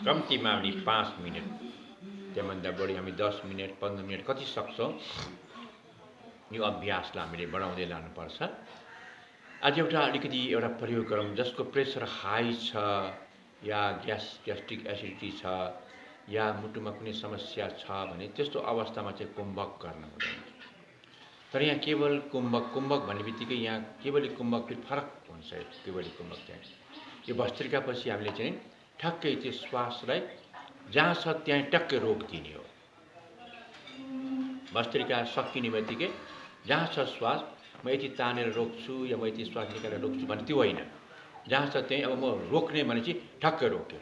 कम्तीमा हामी 5 मिनट त्योभन्दा बढी हामी 10 मिनट 15 मिनट कति सक्छौँ यो अभ्यासलाई हामीले बढाउँदै लानुपर्छ। आज अलिकति एउटा प्रयोग गरौँ जसको प्रेसर हाई छ या ग्यास्ट्रिक एसिडिटी छ या मुटुमा कुनै समस्या छ भने त्यस्तो अवस्थामा चाहिँ कुम्भक गर्न हुँदैन। तर यहाँ केवल कुम्भक भन्ने बित्तिकै यहाँ केवली कुम्भक फेरि फरक हुन्छ। केवली कुम्भक चाहिँ यो भस्त्रिकापछि हामीले चाहिँ ठ्याक्कै त्यो श्वासलाई जहाँ छ त्यहाँ टक्कै रोकिदिने हो। भस्त्रिका सकिने बित्तिकै जहाँ छ श्वास म यति तानेर रोक्छु या म यति श्वास निकालेर रोक्छु भने त्यो होइन। जहाँ छ त्यहीँ अब म रोक्ने भनेपछि ठक्कै रोक्यो।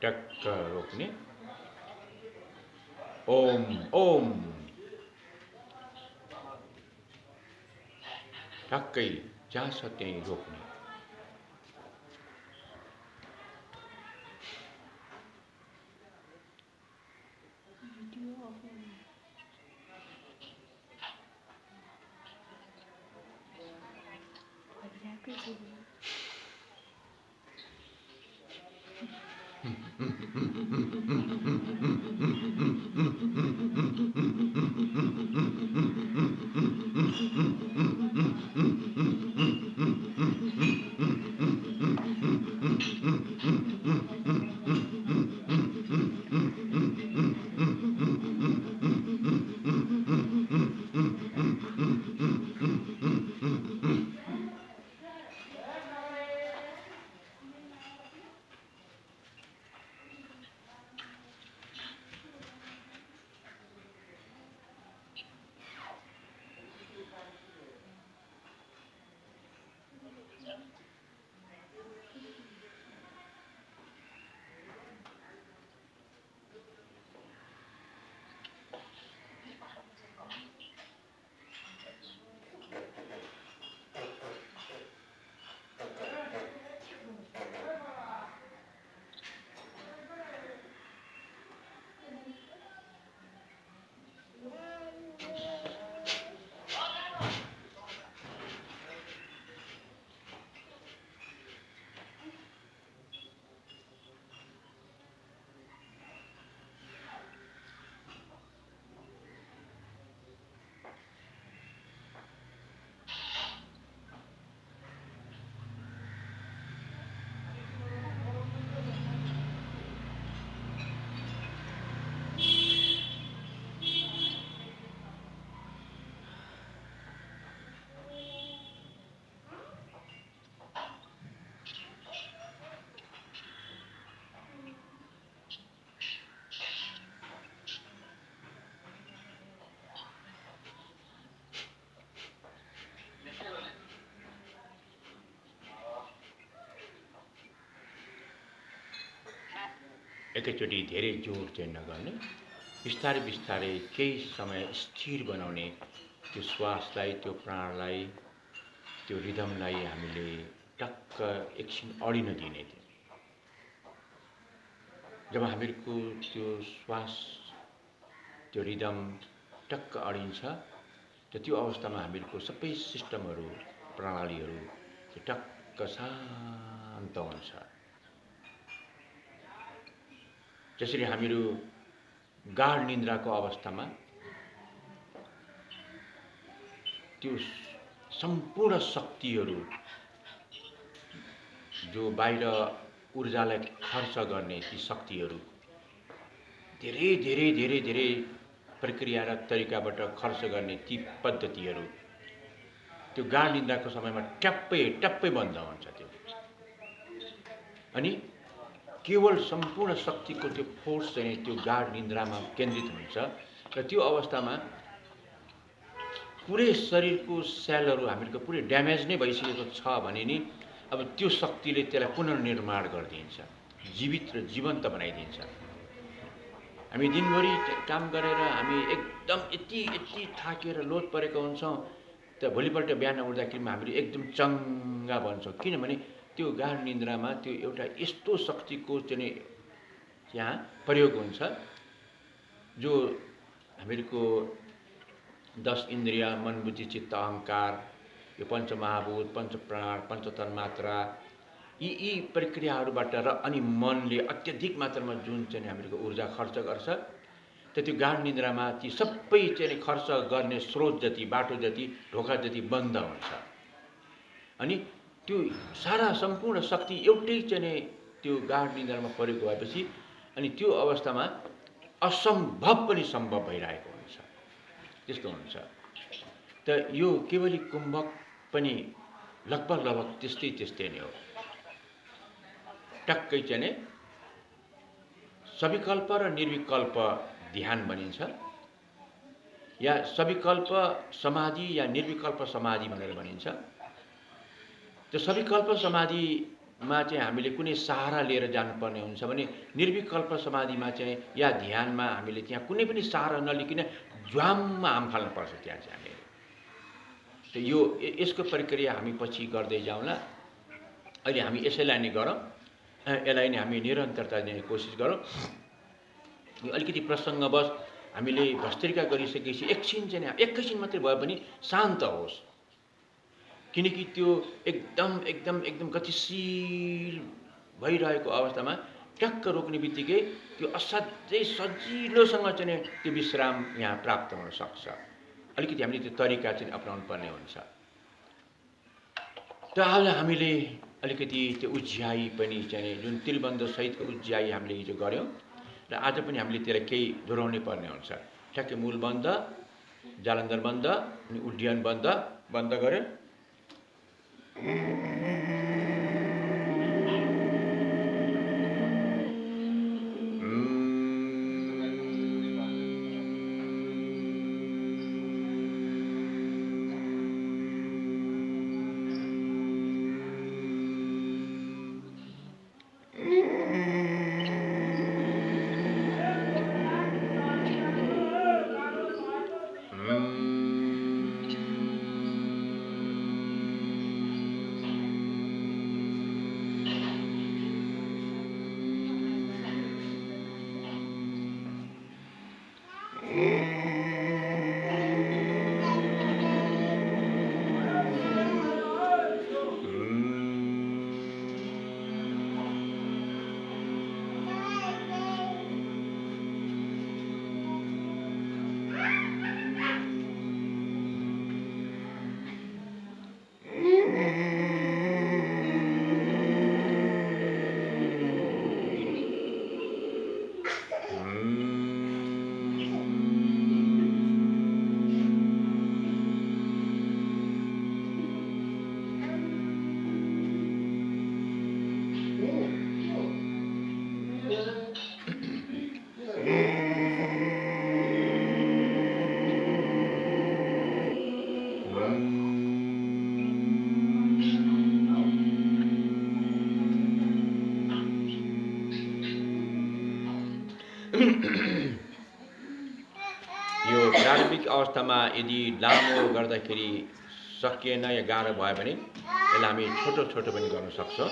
टक्क रोक्ने। ओम ओम ठक्कै जहाँ छ त्यहीँ रोक्ने। एकैचोटि धेरै जोड चाहिँ नगर्ने, बिस्तारै बिस्तारै केही समय स्थिर बनाउने। त्यो श्वासलाई, त्यो प्राणलाई, त्यो रिदमलाई हामीले टक्क एकछिन अडिन दिने थियो। जब हामीहरूको त्यो श्वास, त्यो रिदम टक्क अडिन्छ, त्यो अवस्थामा हामीहरूको सबै सिस्टमहरू, प्रणालीहरू टक्क शान्त हुन्छ। जसरी हामीहरू गाढ निन्द्राको अवस्थामा त्यो सम्पूर्ण शक्तिहरू जो बाहिर ऊर्जालाई खर्च गर्ने ती शक्तिहरू धेरै धेरै धेरै धेरै प्रक्रिया र तरिकाबाट खर्च गर्ने ती पद्धतिहरू त्यो गाढ निन्द्राको समयमा टप्पै बन्द हुन्छ। त्यो अनि केवल सम्पूर्ण शक्तिको त्यो फोर्स चाहिँ त्यो गाढ निन्द्रामा केन्द्रित हुन्छ र त्यो अवस्थामा पुरै शरीरको सेलहरू हामीहरूको पुरै ड्यामेज नै भइसकेको छ भने नि अब त्यो शक्तिले त्यसलाई पुनर्निर्माण गरिदिन्छ, जीवित र जीवन्त बनाइदिन्छ। हामी दिनभरि काम गरेर हामी एकदम यति यति थाकेर लोड परेको हुन्छौँ, त भोलिपल्ट बिहान उठ्दाखेरिमा हामीले एकदम चङ्गा बन्छौँ, किनभने त्यो गाढ निन्द्रामा त्यो एउटा यस्तो शक्तिको चाहिँ त्यहाँ प्रयोग हुन्छ जो हामीहरूको 10 इन्द्रिय, मन, बुद्धि, चित्त, अहङ्कार, यो पञ्चमहाभूत, पञ्चप्राण, पञ्चतन्मात्रा, यी प्रक्रियाहरूबाट र अनि मनले अत्यधिक मात्रामा जुन चाहिँ हामीहरूको ऊर्जा खर्च गर्छ, त त्यो गाढ निन्द्रामा ती सबै चाहिँ खर्च गर्ने स्रोत जति, बाटो जति, ढोका जति बन्द हुन्छ। अनि त्यो सारा सम्पूर्ण शक्ति एउटै चाहिँ त्यो गाढ निन्द्रामा प्रयोग भएपछि अनि त्यो अवस्थामा असम्भव पनि सम्भव भइरहेको हुन्छ। त्यस्तो हुन्छ। त यो केवली कुम्भक पनि लगभग त्यस्तै नै हो। टक्कै चाहिँ सविकल्प र निर्विकल्प ध्यान भनिन्छ, या सविकल्प समाधि या निर्विकल्प समाधि भनेर भनिन्छ। त्यो सविकल्प समाधिमा चाहिँ हामीले कुनै सहारा लिएर जानुपर्ने हुन्छ भने निर्विकल्प समाधिमा चाहिँ या ध्यानमा हामीले त्यहाँ कुनै पनि सहारा नलिकन ज्वाममा हाम फाल्नुपर्छ। त्यहाँ चाहिँ हामीले त यो यसको प्रक्रिया हामी पछि गर्दै जाउँला। अहिले हामी यसैलाई नै गरौँ, यसलाई नै हामी निरन्तरता दिने कोसिस गरौँ। यो अलिकति प्रसङ्गवश हामीले भस्त्रिका गरिसकेपछि एकैछिन मात्रै भए पनि शान्त होस्, किनकि त्यो एकदम गतिशील भइरहेको अवस्थामा टक्क रोक्ने बित्तिकै त्यो असाध्यै सजिलोसँग चाहिँ त्यो विश्राम यहाँ प्राप्त हुन सक्छ। अलिकति हामीले त्यो तरिका चाहिँ अपनाउनु पर्ने हुन्छ। त आज हामीले अलिकति त्यो उज्याई पनि चाहिँ जुन त्रिबन्ध सहितको उज्याई हामीले हिजो गऱ्यौँ र आज पनि हामीले त्यसलाई केही दोहोऱ्याउनै पर्ने हुन्छ। ठ्याक्कै मूल बन्द, जालन्धर बन्द, अनि उड्डयन बन्द गऱ्यो। यो प्रारम्भिक अवस्थामा यदि लामो गर्दाखेरि सकिएन या गाह्रो भयो भने यसलाई हामी छोटो छोटो पनि गर्न सक्छौँ।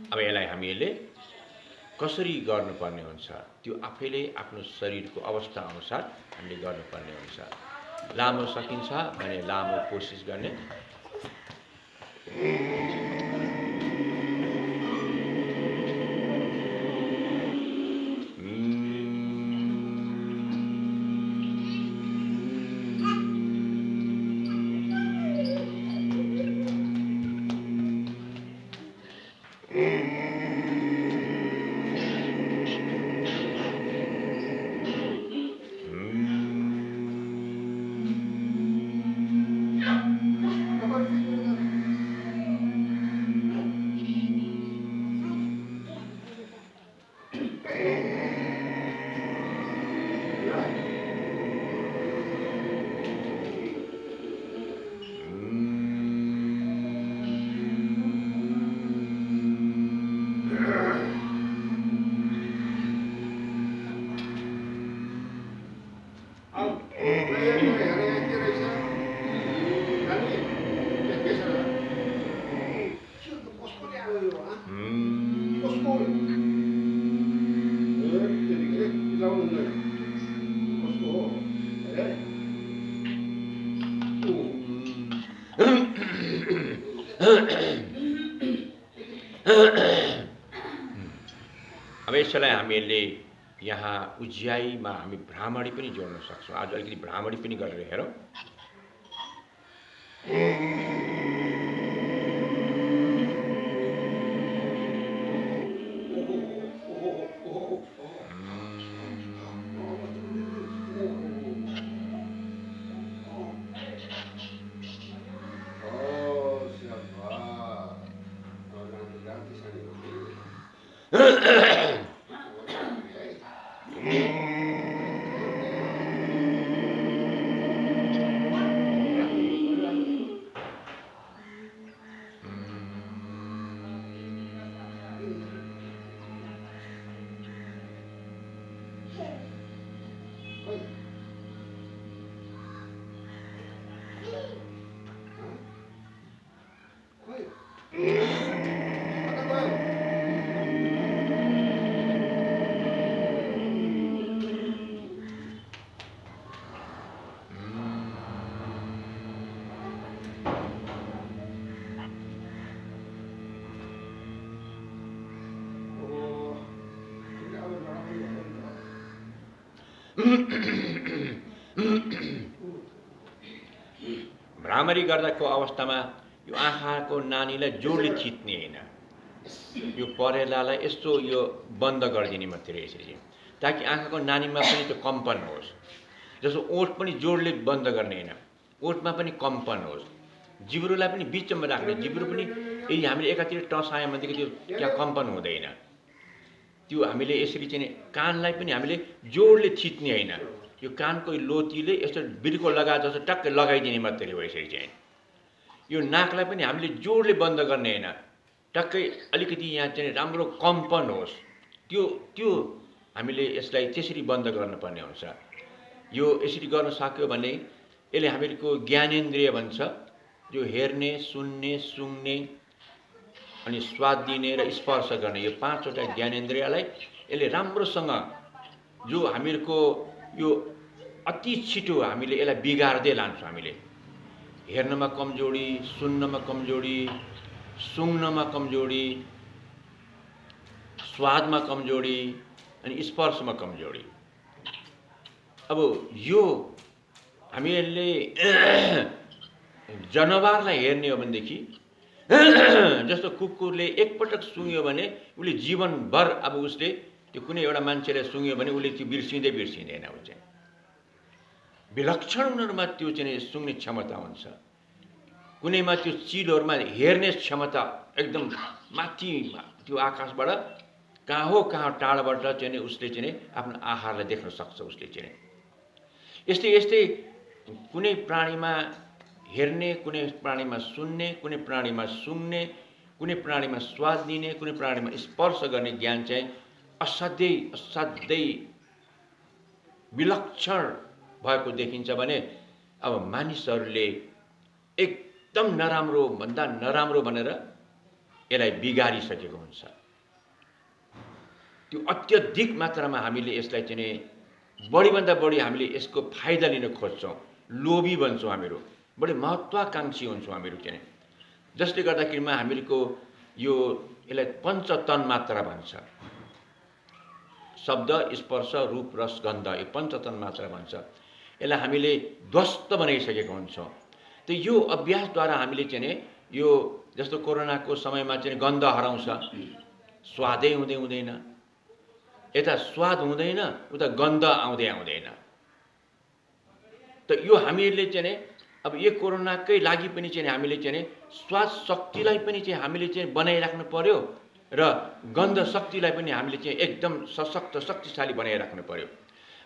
अब यसलाई हामीले कसरी गर्नुपर्ने हुन्छ त्यो आफैले आफ्नो शरीरको अवस्था अनुसार हामीले गर्नुपर्ने हुन्छ। लामो सकिन्छ भने लामो कोसिस गर्ने, अब यसलाई हामीले यहाँ उज्याइमा हामी भ्रामरी पनि जोड्न सक्छौँ। आज अलिकति भ्रामरी पनि गरेर हेरौँ। भ्रामरी गर्दाको अवस्थामा यो आँखाको नानीलाई जोडले थिच्ने होइन, यो परेलालाई यस्तो यो बन्द गरिदिने मात्रै यसरी, ताकि आँखाको नानीमा पनि त्यो कम्पन होस्। जस्तो ओठ पनि जोडले बन्द गर्ने होइन, ओठमा पनि कम्पन होस्। जिब्रोलाई पनि बिचमा राख्ने, जिब्रो पनि यदि हामीले एकातिर टसायौँ भनेदेखि त्यो त्यहाँ कम्पन हुँदैन। त्यो हामीले यसरी चाहिँ कानलाई पनि हामीले जोडले थिच्ने होइन, यो कानको लोतीले यस्तो बिर्को लगा जस्तो टक्कै लगाइदिने मात्रै हो यसरी चाहिँ। यो नाकलाई पनि हामीले जोडले बन्द गर्ने होइन, टक्कै अलिकति यहाँ चाहिँ राम्रो कम्पन होस्, त्यो त्यो हामीले यसलाई त्यसरी बन्द गर्नुपर्ने हुन्छ। यो यसरी गर्न सक्यो भने यसले हामीहरूको ज्ञानेन्द्रिय भन्छ, जो हेर्ने, सुन्ने, सुँघ्ने अनि स्वाद दिने र स्पर्श गर्ने यो पाँचवटा ज्ञानेन्द्रियलाई यसले राम्रोसँग, जो हामीहरूको यो अति छिटो हामीले यसलाई बिगार्दै लान्छौँ। हामीले हेर्नमा कमजोरी, सुन्नमा कमजोरी, सुँघ्नमा कमजोरी, स्वादमा कमजोरी अनि स्पर्शमा कमजोरी। अब यो हामीले जनावरलाई हेर्ने हो भनेदेखि जस्तो कुकुरले एकपटक सुँग्यो भने उसले जीवनभर, अब उसले त्यो कुनै एउटा मान्छेले सुँग्यो भने उसले त्यो बिर्सिँदैन। ऊ चाहिँ विलक्षण उनीहरूमा त्यो चाहिँ सुँग्ने क्षमता हुन्छ। कुनैमा त्यो चिलहरूमा हेर्ने क्षमता एकदम माथि, त्यो आकाशबाट कहाँ टाढाबाट चाहिँ उसले चाहिँ आफ्नो आहारलाई देख्न सक्छ। उसले चाहिँ यस्तै कुनै प्राणीमा हेर्ने, कुनै प्राणीमा सुन्ने, कुनै प्राणीमा सुँघ्ने, कुनै प्राणीमा स्वाद लिने, कुनै प्राणीमा स्पर्श गर्ने ज्ञान चाहिँ असाध्यै विलक्षण भएको देखिन्छ भने अब मानिसहरूले एकदम नराम्रो भन्दा नराम्रो भनेर यसलाई बिगारिसकेको हुन्छ। त्यो अत्यधिक मात्रामा हामीले यसलाई चाहिँ बढीभन्दा बढी हामीले यसको फाइदा लिन खोज्छौँ, लोभी बन्छौँ हामीहरू, बढी महत्त्वाकांक्षी हुन्छौँ हामीहरू चाहिँ। जसले गर्दाखेरिमा हामीहरूको यो यसलाई पञ्चतन मात्रा भन्छ। शब्द, स्पर्श, रूप, रस, गन्ध, यो पञ्चतन मात्रा भन्छ। यसलाई हामीले ध्वस्त बनाइसकेको हुन्छौँ। त यो अभ्यासद्वारा हामीले चाहिँ यो जस्तो कोरोनाको समयमा चाहिँ गन्ध हराउँछ, स्वादै हुँदैन, यता स्वाद हुँदैन, उता गन्ध आउँदैन। त यो हामीहरूले चाहिँ अब यो कोरोनाकै लागि पनि चाहिँ हामीले चाहिँ स्वाद शक्तिलाई पनि चाहिँ हामीले चाहिँ बनाइराख्नु पर्यो र गन्ध शक्तिलाई पनि हामीले चाहिँ एकदम सशक्त शक्तिशाली बनाइराख्नु पर्यो।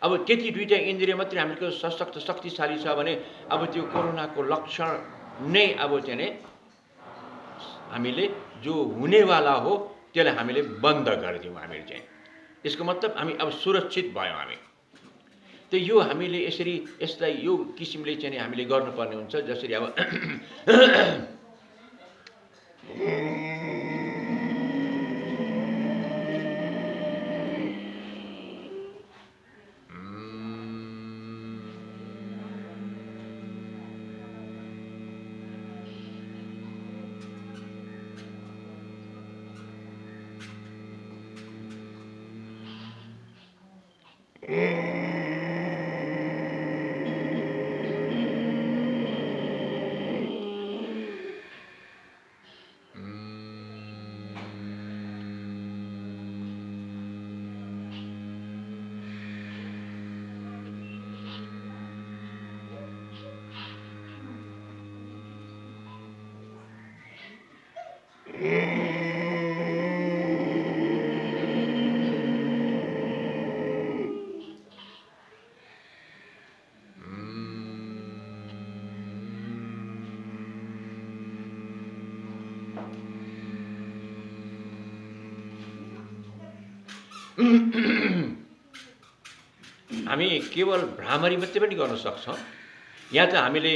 अब त्यति दुईटा इन्द्रिय मात्रै हामीको सशक्त शक्तिशाली छ भने अब त्यो कोरोनाको लक्षण नै अब चाहिँ हामीले जो हुनेवाला हो त्यसलाई हामीले बन्द गरिदियौँ। हामीले चाहिँ यसको मतलब हामी अब सुरक्षित भयौँ। हामी त यो हामीले यसलाई यो किसिमले चाहिँ हामीले गर्नुपर्ने हुन्छ। जसरी अब हामी केवल भ्रामरी मात्रै पनि गर्न सक्छौँ। यहाँ त हामीले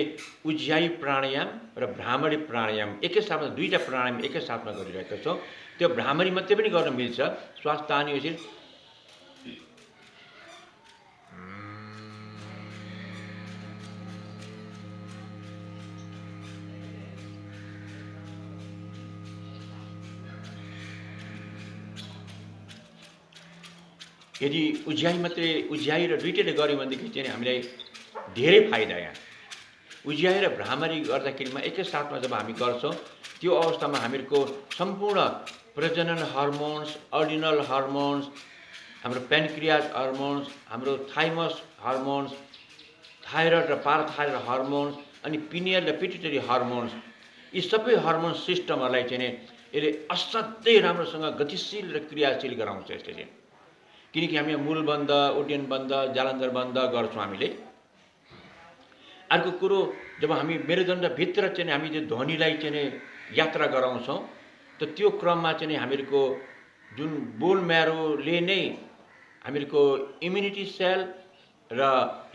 उज्यायी प्राणायाम र भ्रामरी प्राणायाम एकैसाथमा दुईटा प्राणायाम एकैसाथमा गरिरहेका छौँ। त्यो भ्रामरी मात्रै पनि गर्न मिल्छ। श्वास तानी यसरी यदि उज्याई र दुईटैले गऱ्यौँ भनेदेखि चाहिँ हामीलाई धेरै फाइदा। यहाँ उज्याई र भ्रामरी गर्दाखेरिमा एकैसाथमा जब हामी गर्छौँ त्यो अवस्थामा हामीहरूको सम्पूर्ण प्रजनन हर्मोन्स, अर्डिनल हर्मोन्स, हाम्रो पेन्क्रियाज हर्मोन्स, हाम्रो थाइमस हर्मोन्स, थाइरोइड र पाराथाइरोइड हर्मोन्स, अनि पिनियल र पिट्युटरी हर्मोन्स, यी सबै हर्मोन सिस्टमहरूलाई चाहिँ यसले असाध्यै राम्रोसँग गतिशील र क्रियाशील गराउँछ यसले चाहिँ। किनकि हामी मूलबन्ध, उड्डयन बन्ध, जालन्धर बन्ध गर्छौँ हामीले। अर्को कुरो, जब हामी मेरुदण्डभित्र चाहिँ हामी त्यो ध्वनिलाई चाहिँ यात्रा गराउँछौँ त त्यो क्रममा चाहिँ हामीहरूको जुन बोन म्यारोले नै हामीहरूको इम्युनिटी सेल र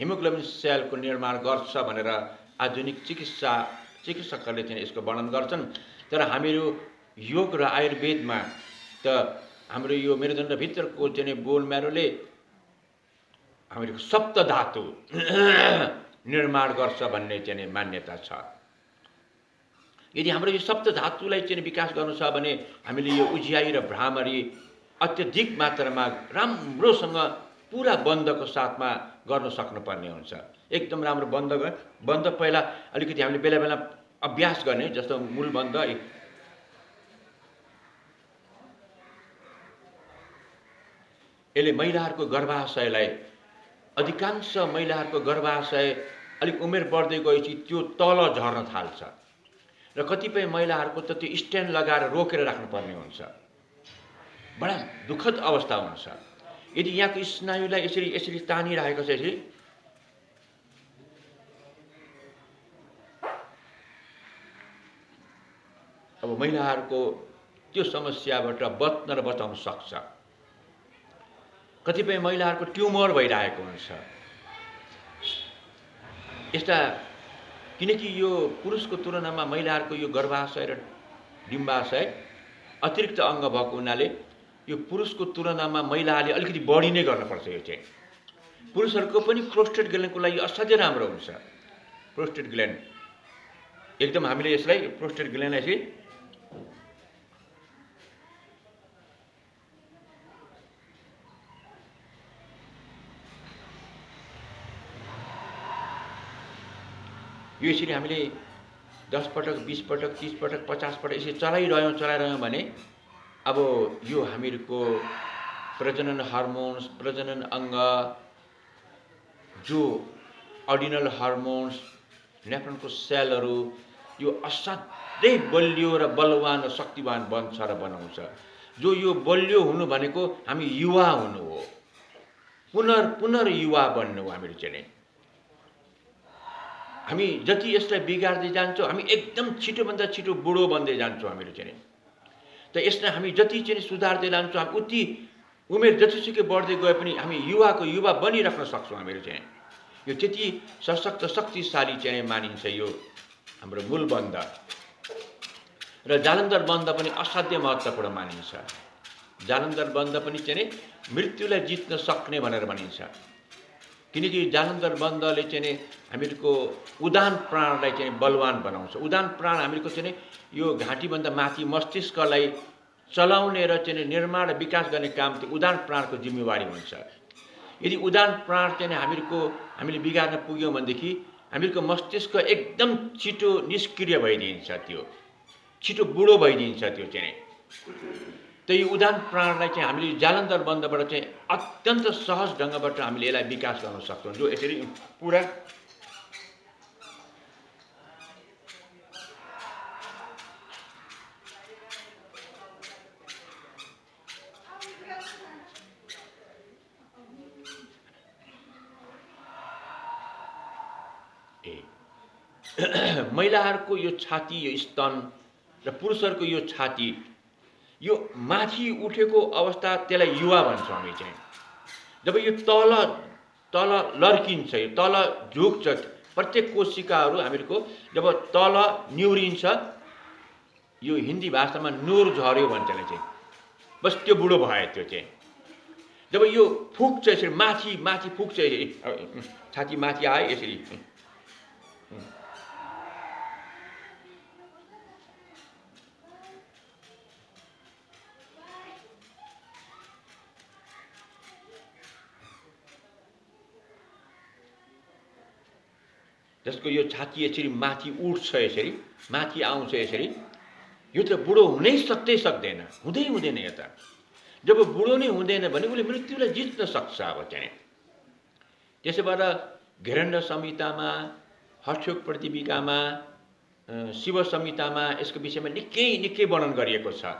हिमोग्लोबिन सेलको निर्माण गर्छ भनेर आधुनिक चिकित्सकहरूले चाहिँ यसको वर्णन गर्छन्। तर हामीहरू योग र आयुर्वेदमा त हाम्रो यो मेरुदण्डभित्रको चाहिँ बोन म्यारोले हामीहरूको सप्त धातु निर्माण गर्छ भन्ने चाहिँ मान्यता छ। यदि हाम्रो यो सप्त धातुलाई चाहिँ विकास गर्नु छ भने हामीले यो उज्याई र भ्रामरी अत्यधिक मात्रामा राम्रोसँग पुरा बन्धको साथमा गर्न सक्नुपर्ने हुन्छ। एकदम राम्रो बन्ध पहिला अलिकति हामीले बेला बेला अभ्यास गर्ने, जस्तो मूल बन्ध यसले महिलाहरूको गर्भाशयलाई, अधिकांश महिलाहरूको गर्भाशय अलिक उमेर बढ्दै गएपछि त्यो तल झर्न थाल्छ र कतिपय महिलाहरूको त त्यो स्ट्यान्ड लगाएर रोकेर राख्नुपर्ने हुन्छ। बडा दुःखद अवस्था हुन्छ। यदि यहाँको स्नायुलाई यसरी तानिरहेको छ, यसरी अब महिलाहरूको त्यो समस्याबाट बच्न र बचाउन सक्छ। कतिपय महिलाहरूको ट्युमर भइरहेको हुन्छ यस्ता, किनकि यो पुरुषको तुलनामा महिलाहरूको यो गर्भाशय र डिम्बाशय अतिरिक्त अङ्ग भएको हुनाले यो पुरुषको तुलनामा महिलाले अलिकति बढी नै गर्नुपर्छ। यो चाहिँ पुरुषहरूको पनि प्रोस्टेट ग्ल्यान्डको लागि असाध्यै राम्रो हुन्छ। प्रोस्टेट ग्ल्यान्ड एकदम हामीले यसलाई प्रोस्टेट ग्ल्यान्डलाई चाहिँ यो यसरी हामीले 10 पटक, 20 पटक, 30 पटक, 50 पटक यसरी चलाइरह्यौँ भने अब यो हामीहरूको प्रजनन हार्मोन्स, प्रजनन अङ्ग, जो अर्डिनल हार्मोन्स, नेफ्रोनको सेलहरू यो असाध्यै बलियो र बलवान र शक्तिवान बन्छ र बनाउँछ। जो यो बलियो हुनु भनेको हामी युवा हुनु हो, पुनर्युवा बन्नु हो। हामीहरू चाहिँ हामी जति यसलाई बिगार्दै जान्छौँ हामी एकदम छिटोभन्दा छिटो बुढो बन्दै जान्छौँ हामीहरू चाहिँ। त यसलाई हामी जति चाहिँ सुधार्दै लान्छौँ हामी उति उमेर जतिसुकै बढ्दै गए पनि हामी युवाको युवा बनिराख्न सक्छौँ। हामीहरू चाहिँ यो त्यति सशक्त शक्तिशाली चाहिँ मानिन्छ यो हाम्रो मूल बन्ध। र जालन्धर बन्ध पनि असाध्य महत्त्वपूर्ण मानिन्छ। जालन्धर बन्ध पनि चाहिँ मृत्युलाई जित्न सक्ने भनेर भनिन्छ। किनकि जालन्धर बन्धले चाहिँ हामीहरूको उदान प्राणलाई चाहिँ बलवान बनाउँछ। उदान प्राण हामीहरूको चाहिँ यो घाँटीभन्दा माथि मस्तिष्कलाई चलाउने र चाहिँ निर्माण र विकास गर्ने काम त्यो उदान प्राणको जिम्मेवारी हुन्छ। यदि उदान प्राण चाहिँ हामीले बिगार्न पुग्यौँ भनेदेखि हामीहरूको मस्तिष्क एकदम छिटो निष्क्रिय भइदिन्छ, त्यो छिटो बुढो भइदिन्छ। त्यो चाहिँ त्यही उदान प्राणलाई चाहिँ हामीले जालन्धर बन्धबाट चाहिँ अत्यन्त सहज ढङ्गबाट हामीले यसलाई विकास गर्न सक्छौँ। जो यसरी पुरा महिलाहरूको यो छाती, यो स्तन र पुरुषहरूको यो छाती, यो माथि उठेको अवस्था त्यसलाई युवा भन्छौँ हामी चाहिँ। जब यो तल लर्किन्छ, यो तल झुक्छ, प्रत्येक कोशिकाहरू हामीहरूको जब तल निहुरिन्छ, यो हिन्दी भाषामा नोर झर्यो भन्छ त्यसलाई चाहिँ। बस त्यो बुढो भयो त्यो चाहिँ। जब यो फुक्छ यसरी माथि फुक्छ, छाती माथि आयो यसरी, जसको यो छाती यसरी माथि उठ्छ, यसरी माथि आउँछ यसरी, यो त बुढो हुनै सक्दैन, हुँदैन यो त। जब बुढो नै हुँदैन भने उसले मृत्युलाई जित्न सक्छ। अब चाहिँ त्यसै भएर घेरण्ड संहितामा, हठयोग प्रतिविकामा, शिव संहितामा यसको विषयमा निकै वर्णन गरिएको छ।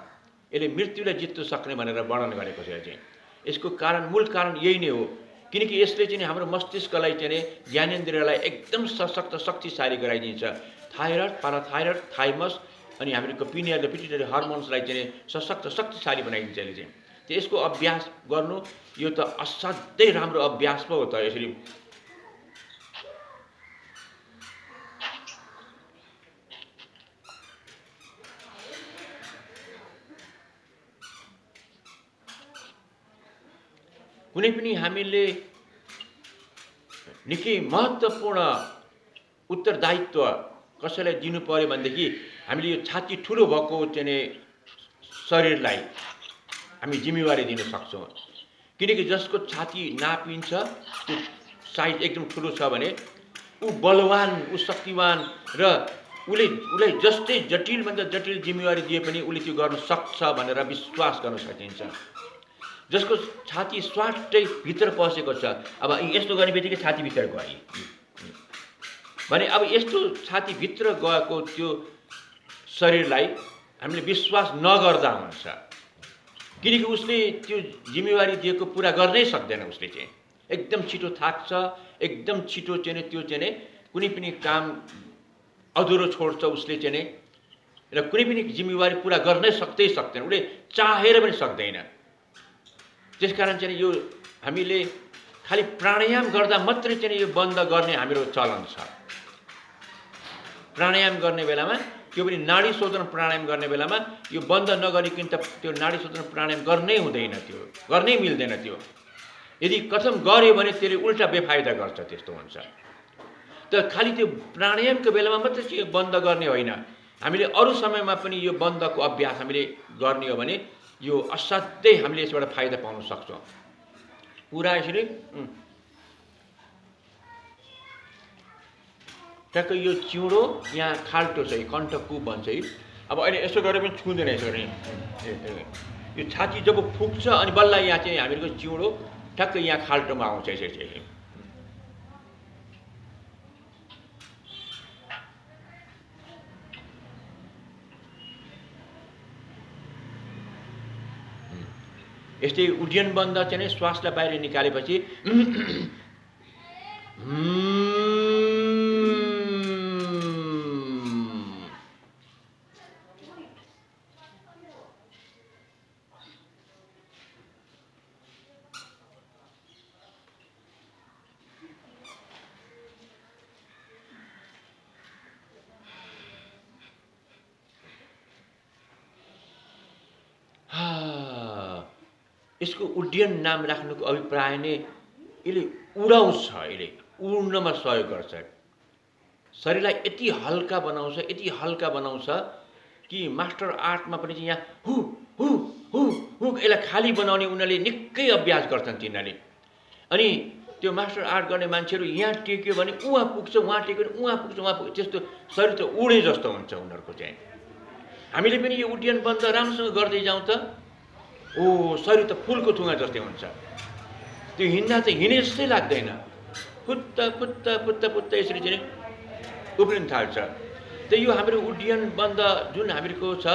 यसले मृत्युलाई जित्न सक्ने भनेर वर्णन गरेको छ। चाहिँ यसको मूल कारण यही नै हो। किनकि यसले चाहिँ हाम्रो मस्तिष्कलाई चाहिँ ज्ञानेन्द्रियलाई एकदम सशक्त शक्तिशाली गराइदिन्छ। थाइरोइड, पाराथाइरोइड, थाइमस अनि हामीहरूको पिनियल र पिट्युटरी हर्मोन्सलाई चाहिँ सशक्त शक्तिशाली बनाइदिन्छ। यसले चाहिँ त्यसको अभ्यास गर्नु यो त असाध्यै राम्रो अभ्यास पो हो त। यसरी कुनै पनि हामीले निकै महत्त्वपूर्ण उत्तरदायित्व कसैलाई दिनु पर्यो भनेदेखि हामीले यो छाती ठुलो भएको चाहिँ शरीरलाई हामी जिम्मेवारी दिन सक्छौँ। किनकि जसको छाती नापिन्छ, त्यो साइज एकदम ठुलो छ भने ऊ बलवान, ऊ शक्तिवान र उसलाई जस्तै जटिलभन्दा जटिल जिम्मेवारी दिए पनि उसले त्यो गर्न सक्छ भनेर विश्वास गर्न सकिन्छ। जसको छाती स्वाटै भित्र पसेको छ, अब यस्तो गर्ने बित्तिकै छाती भित्र गयो भने अब यस्तो छाती भित्र गएको त्यो शरीरलाई हामीले विश्वास नगर्दा हुन्छ। किनकि उसले त्यो जिम्मेवारी दिएको पुरा गर्नै सक्दैन। उसले चाहिँ एकदम छिटो थाक्छ, एकदम छिटो चाहिँ त्यो चाहिँ कुनै पनि काम अधुरो छोड्छ उसले चाहिँ, र कुनै पनि जिम्मेवारी पुरा गर्नै सक्दैन। उसले चाहेर पनि सक्दैन। त्यसकारण चाहिँ यो हामीले खालि प्राणायाम गर्दा मात्रै चाहिँ यो बन्द गर्ने हाम्रो चलन छ। प्राणायाम गर्ने बेलामा, त्यो पनि नाडी शोधन प्राणायाम गर्ने बेलामा यो बन्द नगरिकन त त्यो नाडी शोधन प्राणायाम गर्नै हुँदैन, त्यो गर्नै मिल्दैन। त्यो यदि कथम गर्यो भने त्यसले उल्टा बेफाइदा गर्छ, त्यस्तो हुन्छ। त खालि त्यो प्राणायामको बेलामा मात्रै चाहिँ यो बन्द गर्ने होइन, हामीले अरू समयमा पनि यो बन्दको अभ्यास हामीले गर्ने हो भने यो असाध्यै हामीले यसबाट फाइदा पाउन सक्छौँ। पुरा यसरी ट्याक्कै यो चिउँडो यहाँ खाल्टो छ, कण्ठकु भन्छ है। अब अहिले यसो गरेर पनि छुँदैन, यसो गरेर यो छाती जब फुक्छ अनि बल्ल यहाँ चाहिँ हामीहरूको चिउँडो ठ्याक्कै यहाँ खाल्टोमा आउँछ यसरी। यस्तै उड्डयन बन्द चाहिँ श्वासलाई बाहिर निकालेपछि यसको उड्डयन नाम राख्नुको अभिप्राय नै यसले उडाउँछ, यसले उड्नमा सहयोग गर्छ। शरीरलाई यति हल्का बनाउँछ कि मास्टर आर्टमा पनि चाहिँ यहाँ हु हु हु हु यसलाई खाली बनाउने उनीहरूले निकै अभ्यास गर्छन् तिनीहरूले। अनि त्यो मास्टर आर्ट गर्ने मान्छेहरू यहाँ टेक्यो भने उहाँ पुग्छ, उहाँ टेक्यो भने उहाँ पुग्छ, त्यस्तो शरीर त उडे जस्तो हुन्छ उनीहरूको चाहिँ। हामीले पनि यो उड्डयन बन्द राम्रोसँग गर्दै जाउँ त शरीर त फुलको थुङ्गा जस्तै हुन्छ। त्यो हिँड्दा चाहिँ हिँडे जस्तै लाग्दैन, फुत्त फुत्त फुत्त फुत्त यसरी चाहिँ उफ्रिन थाल्छ। त यो हाम्रो उड्डयन बन्द जुन हामीहरूको छ